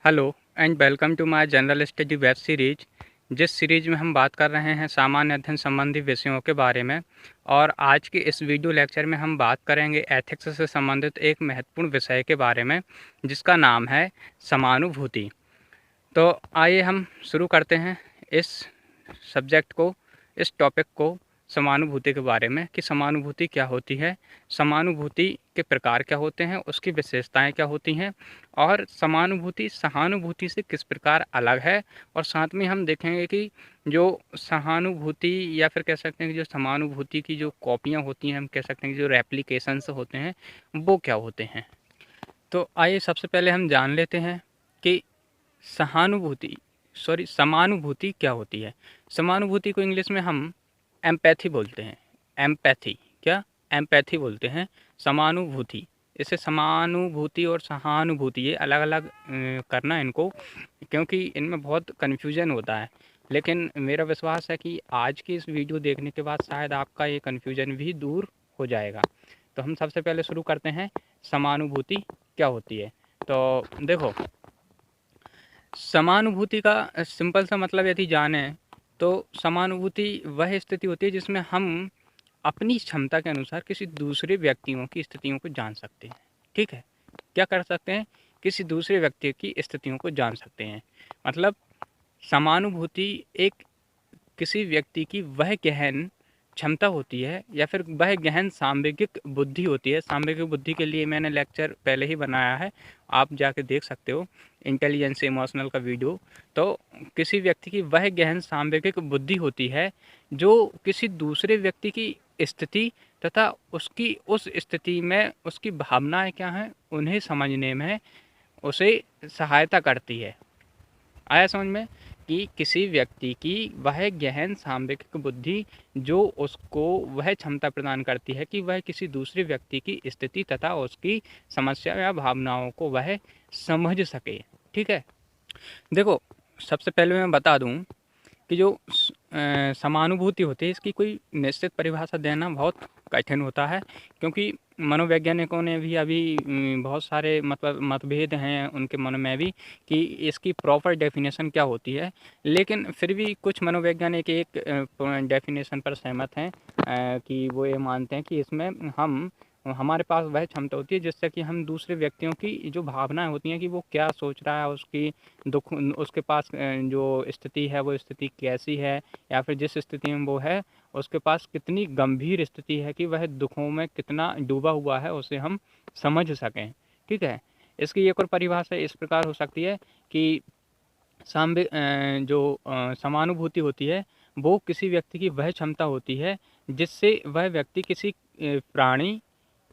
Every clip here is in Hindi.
Hello and welcome to my general study web series. जिस सीरीज में हम बात कर रहे हैं सामान्य अध्ययन संबंधी विषयों के बारे में। और आज के इस वीडियो लेक्चर में हम बात करेंगे एथिक्स से संबंधित एक महत्वपूर्ण विषय के बारे में जिसका नाम है समानुभूति। तो आइए हम शुरू करते हैं इस सब्जेक्ट को, इस टॉपिक को, समानुभूति के बारे में कि समानुभूति क्या होती है, समानुभूति के प्रकार क्या होते हैं, उसकी विशेषताएं क्या होती हैं और समानुभूति सहानुभूति से किस प्रकार अलग है। और साथ में हम देखेंगे कि जो सहानुभूति या फिर कह सकते हैं कि जो समानुभूति की जो कॉपियां होती हैं, हम कह सकते हैं कि जो रेप्लिकेशंस होते हैं वो क्या होते हैं। तो आइए सबसे पहले हम जान लेते हैं कि समानुभूति क्या होती है। समानुभूति को इंग्लिश में हम एम्पैथी बोलते हैं। एम्पैथी बोलते हैं समानुभूति। इसे समानुभूति और सहानुभूति ये अलग अलग करना इनको, क्योंकि इनमें बहुत कन्फ्यूजन होता है। लेकिन मेरा विश्वास है कि आज की इस वीडियो देखने के बाद शायद आपका ये कन्फ्यूजन भी दूर हो जाएगा। तो हम सबसे पहले शुरू करते हैं समानुभूति क्या होती है। तो देखो, समानुभूति का सिंपल सा मतलब यदि जाने तो समानुभूति वह स्थिति होती है जिसमें हम अपनी क्षमता के अनुसार किसी दूसरे व्यक्तियों की स्थितियों को जान सकते हैं। ठीक है, क्या कर सकते हैं? किसी दूसरे व्यक्ति की स्थितियों को जान सकते हैं। मतलब समानुभूति एक किसी व्यक्ति की वह गहन क्षमता होती है या फिर वह गहन सांवेगिक बुद्धि होती है। सांवेगिक बुद्धि के लिए मैंने लेक्चर पहले ही बनाया है, आप जाके देख सकते हो, इंटेलिजेंस इमोशनल का वीडियो। तो किसी व्यक्ति की वह गहन सांवेगिक बुद्धि होती है जो किसी दूसरे व्यक्ति की स्थिति तथा उसकी उस स्थिति में उसकी भावनाएं क्या हैं उन्हें समझने में उसे सहायता करती है। आया समझ में? कि किसी व्यक्ति की वह गहन सांवेगिक बुद्धि जो उसको वह क्षमता प्रदान करती है कि वह किसी दूसरे व्यक्ति की स्थिति तथा उसकी समस्या या भावनाओं को वह समझ सके। ठीक है, देखो, सबसे पहले मैं बता दूं कि जो समानुभूति होती है इसकी कोई निश्चित परिभाषा देना बहुत कठिन होता है, क्योंकि मनोवैज्ञानिकों ने भी अभी बहुत सारे मतलब मतभेद हैं उनके मन में भी कि इसकी प्रॉपर डेफिनेशन क्या होती है। लेकिन फिर भी कुछ मनोवैज्ञानिक एक डेफिनेशन पर सहमत हैं कि वो ये मानते हैं कि इसमें हमारे पास वह क्षमता होती है जिससे कि हम दूसरे व्यक्तियों की जो भावनाएं होती हैं कि वो क्या सोच रहा है, उसकी दुख, उसके पास जो स्थिति है वो स्थिति कैसी है, या फिर जिस स्थिति में वो है उसके पास कितनी गंभीर स्थिति है कि वह दुखों में कितना डूबा हुआ है, उसे हम समझ सकें। ठीक है, इसकी एक और परिभाषा इस प्रकार हो सकती है कि समानुभूति होती है वो किसी व्यक्ति की वह क्षमता होती है जिससे वह व्यक्ति किसी प्राणी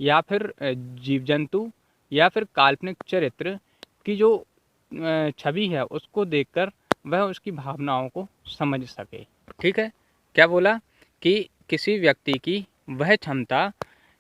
या फिर जीव जंतु या फिर काल्पनिक चरित्र की जो छवि है उसको देखकर वह उसकी भावनाओं को समझ सके। ठीक है, क्या बोला? कि किसी व्यक्ति की वह क्षमता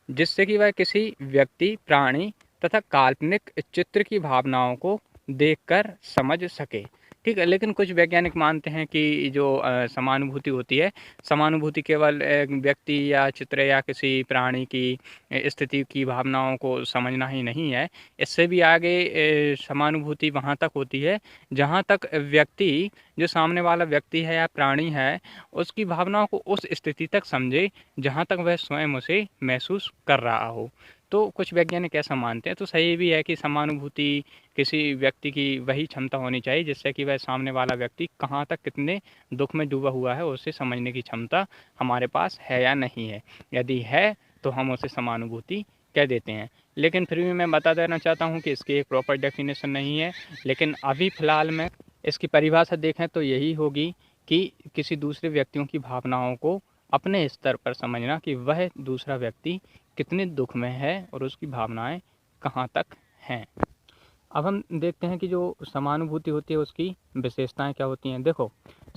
जिससे कि वह किसी व्यक्ति, प्राणी तथा काल्पनिक चित्र की भावनाओं को देखकर समझ सके। ठीक है, लेकिन कुछ वैज्ञानिक मानते हैं कि जो समानुभूति होती है, समानुभूति केवल एक व्यक्ति या चित्र या किसी प्राणी की स्थिति की भावनाओं को समझना ही नहीं है। इससे भी आगे समानुभूति वहाँ तक होती है जहाँ तक व्यक्ति, जो सामने वाला व्यक्ति है या प्राणी है, उसकी भावनाओं को उस स्थिति तक समझे जहाँ तक वह स्वयं उसे महसूस कर रहा हो। तो कुछ वैज्ञानिक ऐसा मानते हैं। तो सही भी है कि समानुभूति किसी व्यक्ति की वही क्षमता होनी चाहिए जिससे कि वह सामने वाला व्यक्ति कहाँ तक कितने दुख में डूबा हुआ है उसे समझने की क्षमता हमारे पास है या नहीं है। यदि है तो हम उसे समानुभूति कह देते हैं। लेकिन फिर भी मैं बता देना चाहता हूँ कि इसकी एक प्रॉपर डेफिनेशन नहीं है। लेकिन अभी फ़िलहाल में इसकी परिभाषा देखें तो यही होगी कि किसी दूसरे व्यक्तियों की भावनाओं को अपने स्तर पर समझना कि वह दूसरा व्यक्ति कितने दुख में है और उसकी भावनाएं कहाँ तक हैं। अब हम देखते हैं कि जो समानुभूति होती है उसकी विशेषताएं क्या होती हैं। देखो,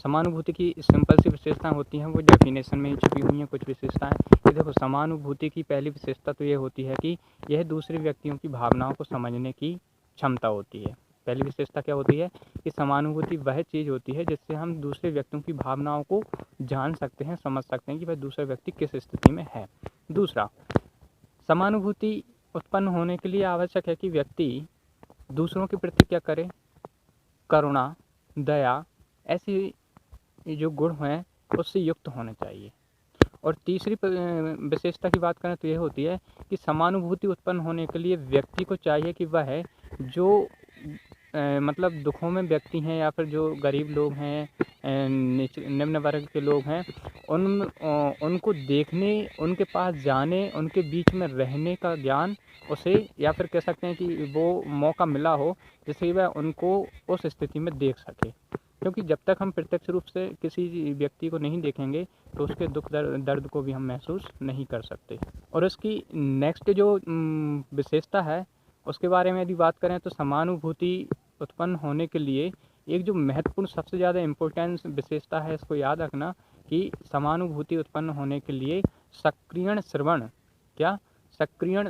समानुभूति की सिंपल सी विशेषताएं होती हैं, वो डेफिनेशन में ही छुपी हुई हैं कुछ विशेषताएं। कि देखो, समानुभूति की पहली विशेषता तो ये होती है कि यह दूसरे व्यक्तियों की भावनाओं को समझने की क्षमता होती है। पहली विशेषता क्या होती है कि समानुभूति वह चीज़ होती है जिससे हम दूसरे व्यक्तियों की भावनाओं को जान सकते हैं, समझ सकते हैं कि वह दूसरा व्यक्ति किस स्थिति में है। दूसरा, समानुभूति उत्पन्न होने के लिए आवश्यक है कि व्यक्ति दूसरों के प्रति क्या करे, करुणा, दया, ऐसी जो गुण हैं उससे युक्त होने चाहिए। और तीसरी विशेषता की बात करें तो ये होती है कि समानुभूति उत्पन्न होने के लिए व्यक्ति को चाहिए कि वह जो मतलब दुखों में व्यक्ति हैं या फिर जो गरीब लोग हैं, निम्न वर्ग के लोग हैं, उनको देखने, उनके पास जाने, उनके बीच में रहने का ज्ञान उसे, या फिर कह सकते हैं कि वो मौका मिला हो जिससे वह उनको उस स्थिति में देख सके। क्योंकि जब तक हम प्रत्यक्ष रूप से किसी व्यक्ति को नहीं देखेंगे तो उसके दुख दर्द को भी हम महसूस नहीं कर सकते। और उसकी नेक्स्ट जो विशेषता है उसके बारे में यदि बात करें तो समानुभूति उत्पन्न होने के लिए एक जो महत्वपूर्ण सबसे ज़्यादा इम्पोर्टेंस विशेषता है, इसको याद रखना कि समानुभूति उत्पन्न होने के लिए सक्रियण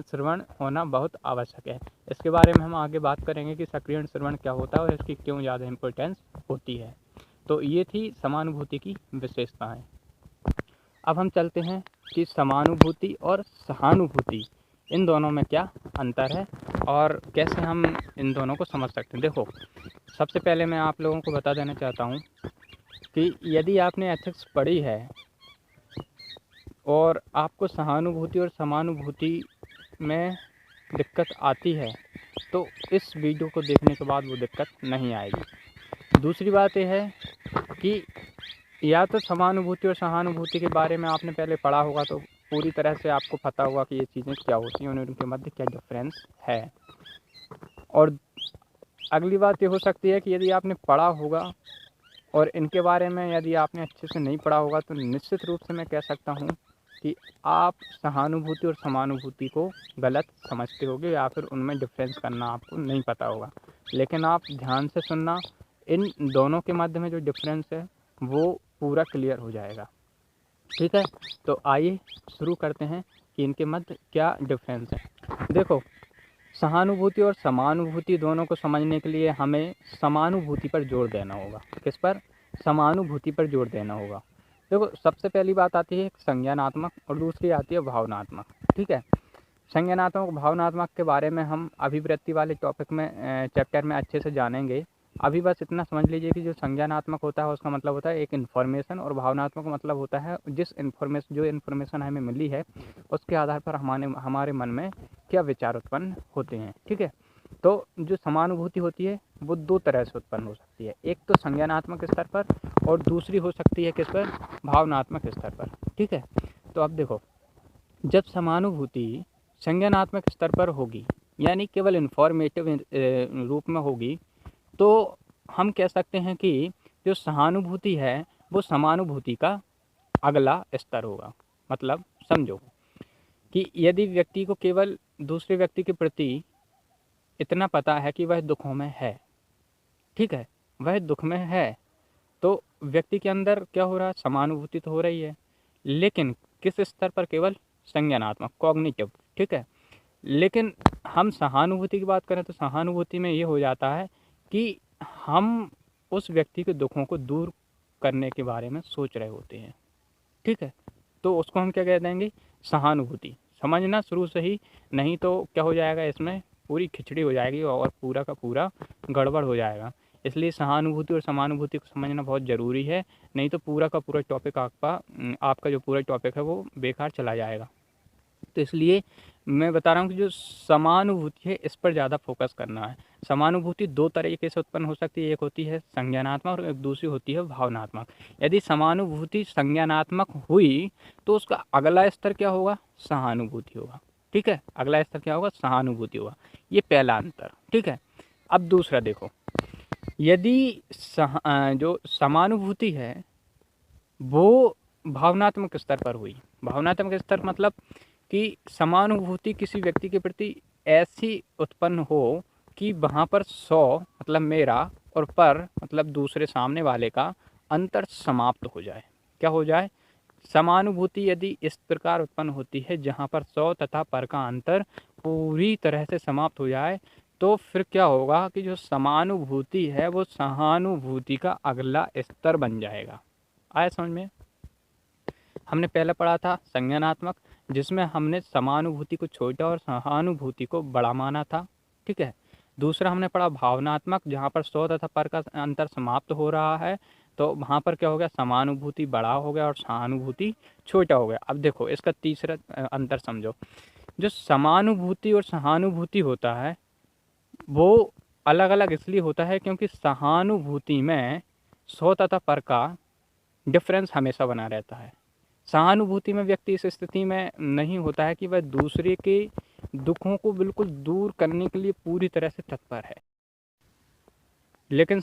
श्रवण होना बहुत आवश्यक है। इसके बारे में हम आगे बात करेंगे कि सक्रियण श्रवण क्या होता है और इसकी क्यों ज़्यादा इम्पोर्टेंस होती है। तो ये थी समानुभूति की विशेषताएं। अब हम चलते हैं कि समानुभूति और सहानुभूति, इन दोनों में क्या अंतर है और कैसे हम इन दोनों को समझ सकते हैं। देखो, सबसे पहले मैं आप लोगों को बता देना चाहता हूँ कि यदि आपने एथिक्स पढ़ी है और आपको सहानुभूति और समानुभूति में दिक्कत आती है तो इस वीडियो को देखने के बाद वो दिक्कत नहीं आएगी। दूसरी बात यह है कि या तो समानुभूति और सहानुभूति के बारे में आपने पहले पढ़ा होगा तो पूरी तरह से आपको पता होगा कि ये चीज़ें क्या होती हैं, उनके मध्य क्या डिफरेंस है। और अगली बात ये हो सकती है कि यदि आपने पढ़ा होगा और इनके बारे में यदि आपने अच्छे से नहीं पढ़ा होगा तो निश्चित रूप से मैं कह सकता हूँ कि आप सहानुभूति और समानुभूति को गलत समझते होगे या फिर उनमें डिफरेंस करना आपको नहीं पता होगा। लेकिन आप ध्यान से सुनना, इन दोनों के मध्य में जो डिफरेंस है वो पूरा क्लियर हो जाएगा। ठीक है, तो आइए शुरू करते हैं कि इनके मध्य क्या डिफरेंस है। देखो, सहानुभूति और समानुभूति दोनों को समझने के लिए हमें समानुभूति पर जोर देना होगा। किस पर? समानुभूति पर जोर देना होगा। देखो, सबसे पहली बात आती है संज्ञानात्मक और दूसरी आती है भावनात्मक। ठीक है, संज्ञानात्मक भावनात्मक के बारे में हम अभिवृत्ति वाले टॉपिक में चैप्टर में अच्छे से जानेंगे। अभी बस इतना समझ लीजिए कि जो संज्ञानात्मक होता है उसका मतलब होता है एक इन्फॉर्मेशन, और भावनात्मक मतलब होता है जो इन्फॉर्मेशन हमें मिली है उसके आधार पर हमारे मन में क्या विचार उत्पन्न होते हैं। ठीक है, तो जो समानुभूति होती है वो दो तरह से उत्पन्न हो सकती है, एक तो संज्ञानात्मक स्तर पर और दूसरी हो सकती है किस पर? भावनात्मक स्तर पर। ठीक है, तो अब देखो, जब समानुभूति संज्ञानात्मक स्तर पर होगी यानी केवल इन्फॉर्मेटिव रूप में होगी तो हम कह सकते हैं कि जो सहानुभूति है वो समानुभूति का अगला स्तर होगा। मतलब समझो कि यदि व्यक्ति को केवल दूसरे व्यक्ति के प्रति इतना पता है कि वह दुखों में है, ठीक है, वह दुख में है, तो व्यक्ति के अंदर क्या हो रहा है? समानुभूति तो हो रही है, लेकिन किस स्तर पर? केवल संज्ञानात्मक, कॉग्निटिव। ठीक है, लेकिन हम सहानुभूति की बात करें तो सहानुभूति में ये हो जाता है कि हम उस व्यक्ति के दुखों को दूर करने के बारे में सोच रहे होते हैं। ठीक है, तो उसको हम क्या कह देंगे? सहानुभूति। समझना शुरू से ही, नहीं तो क्या हो जाएगा, इसमें पूरी खिचड़ी हो जाएगी और पूरा का पूरा गड़बड़ हो जाएगा। इसलिए सहानुभूति और समानुभूति को समझना बहुत ज़रूरी है, नहीं तो पूरा का पूरा टॉपिक आपका जो पूरा टॉपिक है वो बेकार चला जाएगा। तो इसलिए मैं बता रहा हूँ कि जो समानुभूति है इस पर ज़्यादा फोकस करना है। समानुभूति दो तरीके से उत्पन्न हो सकती है, एक होती है संज्ञानात्मक और एक दूसरी होती है भावनात्मक। यदि समानुभूति संज्ञानात्मक हुई तो उसका अगला स्तर क्या होगा? सहानुभूति होगा। ठीक है, अगला स्तर क्या होगा? सहानुभूति होगा। ये पहला अंतर। ठीक है, अब दूसरा देखो, यदि जो समानुभूति है वो भावनात्मक स्तर पर हुई, भावनात्मक स्तर मतलब कि समानुभूति किसी व्यक्ति के प्रति ऐसी उत्पन्न हो कि वहाँ पर 100 मतलब मेरा और पर मतलब दूसरे सामने वाले का अंतर समाप्त हो जाए। क्या हो जाए? समानुभूति यदि इस प्रकार उत्पन्न होती है जहाँ पर 100 तथा पर का अंतर पूरी तरह से समाप्त हो जाए तो फिर क्या होगा कि जो समानुभूति है वो सहानुभूति का अगला स्तर बन जाएगा। आया समझ में? हमने पहले पढ़ा था संज्ञानात्मक, जिसमें हमने समानुभूति को छोटा और सहानुभूति को बड़ा माना था। ठीक है, दूसरा हमने पढ़ा भावनात्मक, जहाँ पर स्व तथा पर का अंतर समाप्त हो रहा है, तो वहाँ पर क्या हो गया, समानुभूति बड़ा हो गया और सहानुभूति छोटा हो गया। अब देखो इसका तीसरा अंतर समझो। जो समानुभूति और सहानुभूति होता है वो अलग अलग इसलिए होता है क्योंकि सहानुभूति में स्व तथा पर का डिफरेंस हमेशा बना रहता है। सहानुभूति में व्यक्ति इस स्थिति में नहीं होता है कि वह दूसरे के दुखों को बिल्कुल दूर करने के लिए पूरी तरह से तत्पर है। लेकिन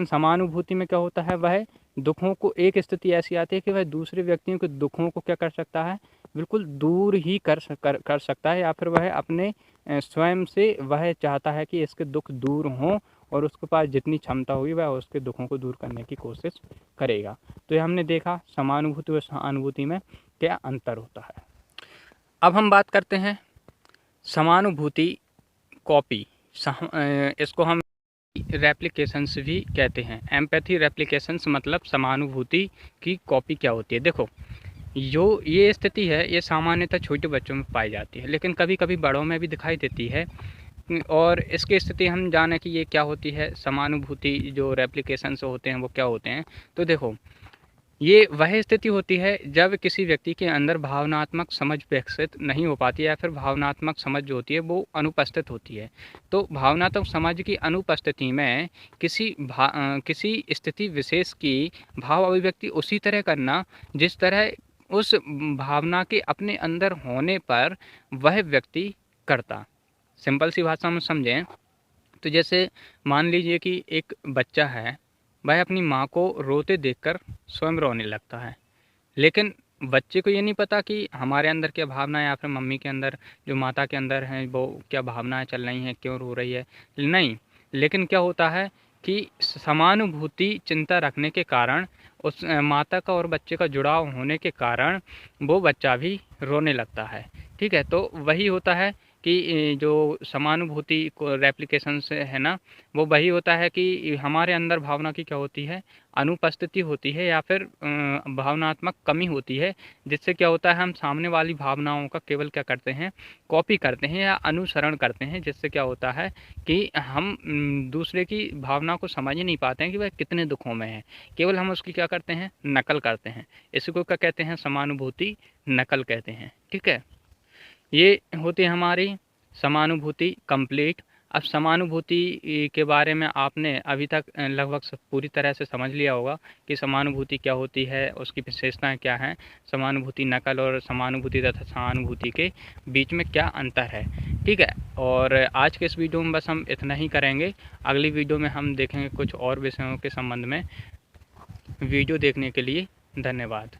समानुभूति में क्या होता है, वह दुखों को, एक स्थिति ऐसी आती है कि वह दूसरे व्यक्तियों के दुखों को क्या कर सकता है, बिल्कुल दूर ही कर सकता है, या फिर वह अपने स्वयं से वह चाहता है कि इसके दुख दूर हों और उसके पास जितनी क्षमता होगी वह उसके दुखों को दूर करने की कोशिश करेगा। तो ये हमने देखा समानुभूति और सहानुभूति में क्या अंतर होता है। अब हम बात करते हैं समानुभूति कॉपी, इसको हम रेप्लिकेशंस भी कहते हैं। एम्पैथी रेप्लिकेशंस मतलब समानुभूति की कॉपी क्या होती है। देखो जो ये स्थिति है ये सामान्यतः छोटे बच्चों में पाई जाती है, लेकिन कभी कभी बड़ों में भी दिखाई देती है। और इसकी स्थिति हम जाने कि ये क्या होती है, समानुभूति जो रेप्लिकेशंस होते हैं वो क्या होते हैं। तो देखो ये वह स्थिति होती है जब किसी व्यक्ति के अंदर भावनात्मक समझ विकसित नहीं हो पाती है, या फिर भावनात्मक समझ जो होती है वो अनुपस्थित होती है। तो भावनात्मक समझ की अनुपस्थिति में किसी स्थिति विशेष की भाव अभिव्यक्ति उसी तरह करना जिस तरह उस भावना के अपने अंदर होने पर वह व्यक्ति करता। सिंपल सी भाषा में समझें तो जैसे मान लीजिए कि एक बच्चा है, वह अपनी माँ को रोते देखकर स्वयं रोने लगता है, लेकिन बच्चे को ये नहीं पता कि हमारे अंदर क्या भावना है या फिर मम्मी के अंदर, जो माता के अंदर है, वो क्या भावनाएं चल रही हैं, क्यों रो रही है, नहीं। लेकिन क्या होता है कि समानुभूति चिंता रखने के कारण, उस माता का और बच्चे का जुड़ाव होने के कारण वो बच्चा भी रोने लगता है। ठीक है, तो वही होता है कि जो समानुभूति को रेप्लिकेशन से है ना, वो वही होता है कि हमारे अंदर भावना की क्या होती है, अनुपस्थिति होती है, या फिर भावनात्मक कमी होती है, जिससे क्या होता है हम सामने वाली भावनाओं का केवल क्या करते हैं, कॉपी करते हैं या अनुसरण करते हैं, जिससे क्या होता है कि हम दूसरे की भावना को समझ ही नहीं पाते हैं कि वह कितने दुखों में है, केवल हम उसकी क्या करते हैं, नकल करते हैं। इसी को क्या कहते हैं, समानुभूति नकल कहते हैं। ठीक है, ये होती है हमारी समानुभूति कंप्लीट। अब समानुभूति के बारे में आपने अभी तक लगभग पूरी तरह से समझ लिया होगा कि समानुभूति क्या होती है, उसकी विशेषताएं क्या हैं, समानुभूति नकल और समानुभूति तथा सहानुभूति के बीच में क्या अंतर है। ठीक है, और आज के इस वीडियो में बस हम इतना ही करेंगे। अगली वीडियो में हम देखेंगे कुछ और विषयों के संबंध में। वीडियो देखने के लिए धन्यवाद।